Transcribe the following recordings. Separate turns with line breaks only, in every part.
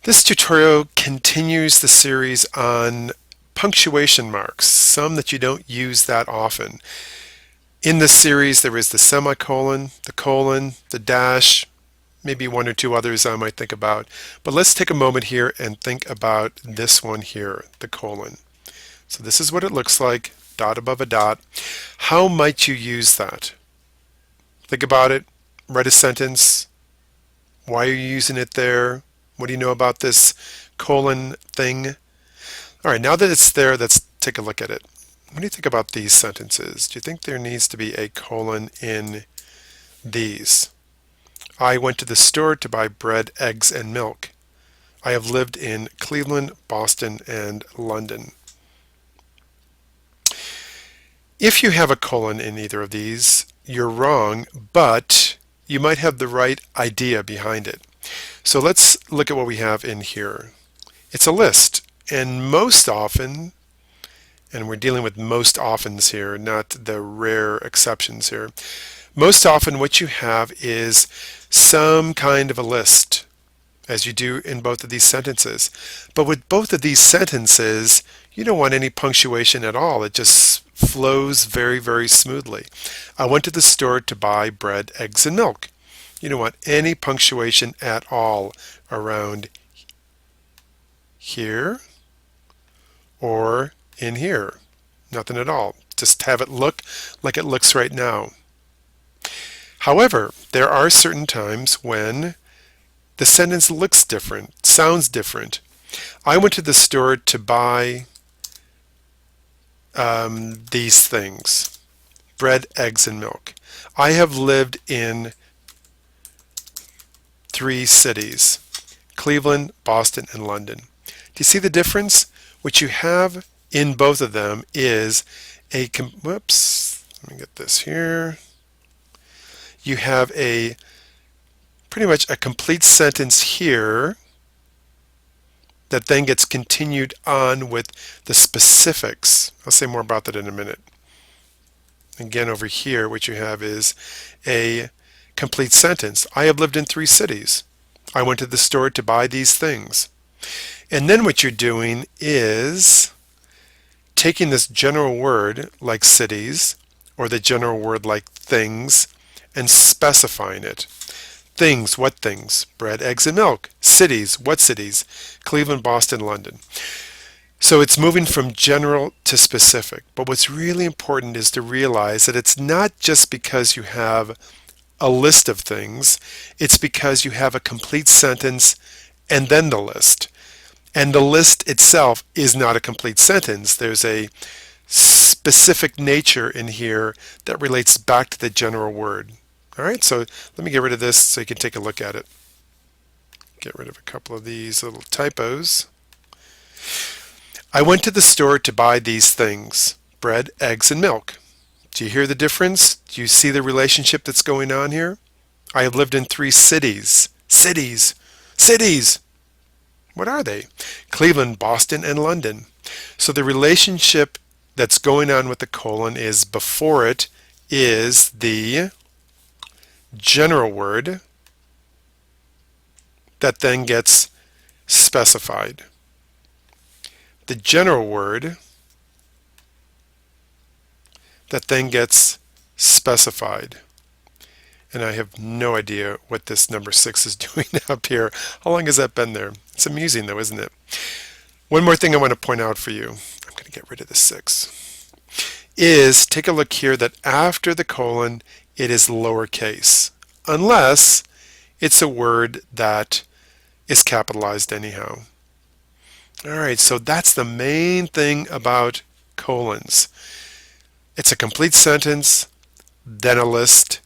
This tutorial continues the series on punctuation marks, some that you don't use that often. In this series there is the semicolon, the colon, the dash, maybe one or two others I might think about. But let's take a moment here and think about this one here, the colon. So this is what it looks like, dot above a dot. How might you use that? Think about it, write a sentence. Why are you using it there? What do you know about this colon thing? All right, now that it's there, let's take a look at it. What do you think about these sentences? Do you think there needs to be a colon in these? I went to the store to buy bread, eggs, and milk. I have lived in Cleveland, Boston, and London. If you have a colon in either of these, you're wrong, but you might have the right idea behind it. So let's look at what we have in here. It's a list, and most often, and we're dealing with most offens here, not the rare exceptions here. Most often what you have is some kind of a list, as you do in both of these sentences. But with both of these sentences, you don't want any punctuation at all. It just flows very, very smoothly. I went to the store to buy bread, eggs, and milk. You don't want any punctuation at all around here or in here. Nothing at all. Just have it look like it looks right now. However, there are certain times when the sentence looks different, sounds different. I went to the store to buy these things, bread, eggs, and milk. I have lived in 3 cities, Cleveland, Boston, and London. Do you see the difference? What you have in both of them is whoops, let me get this here. You have pretty much a complete sentence here that then gets continued on with the specifics. I'll say more about that in a minute. Again, over here, what you have is a complete sentence. I have lived in 3 cities. I went to the store to buy these things. And then what you're doing is taking this general word like cities, or the general word like things, and specifying it. Things, what things? Bread, eggs, and milk. Cities, what cities? Cleveland, Boston, London. So it's moving from general to specific. But what's really important is to realize that it's not just because you have a list of things, it's because you have a complete sentence and then the list. And the list itself is not a complete sentence. There's a specific nature in here that relates back to the general word. All right, so let me get rid of this so you can take a look at it. Get rid of a couple of these little typos. I went to the store to buy these things, bread, eggs, and milk. Do you hear the difference? Do you see the relationship that's going on here? I have lived in 3 cities. Cities! Cities! What are they? Cleveland, Boston, and London. So the relationship that's going on with the colon is before it is the general word that then gets specified. The general word that then gets specified. And I have no idea what this number 6 is doing up here. How long has that been there? It's amusing though, isn't it? One more thing I want to point out for you, I'm going to get rid of the 6, is take a look here that after the colon it is lowercase, unless it's a word that is capitalized anyhow. All right, so that's the main thing about colons. It's a complete sentence, then a list.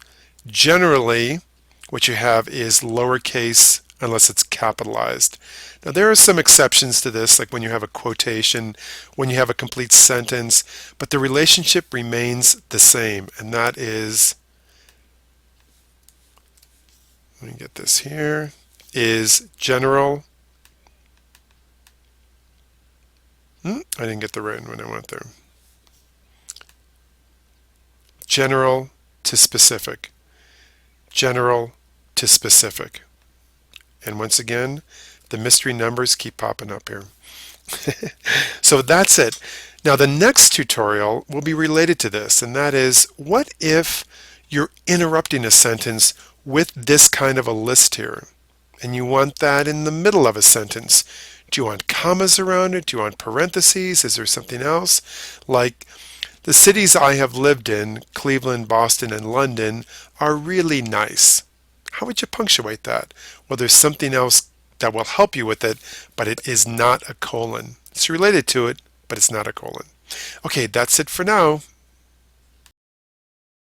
Generally, what you have is lowercase unless it's capitalized. Now there are some exceptions to this, like when you have a quotation, when you have a complete sentence, but the relationship remains the same, and that is, let me get this here, is general. I didn't get the right one I went there. General to specific. General to specific. And once again, the mystery numbers keep popping up here. So that's it. Now the next tutorial will be related to this, and that is, what if you're interrupting a sentence with this kind of a list here, and you want that in the middle of a sentence? Do you want commas around it? Do you want parentheses? Is there something else? Like, the cities I have lived in, Cleveland, Boston, and London, are really nice. How would you punctuate that? Well, there's something else that will help you with it, but it is not a colon. It's related to it, but it's not a colon. Okay, that's it for now.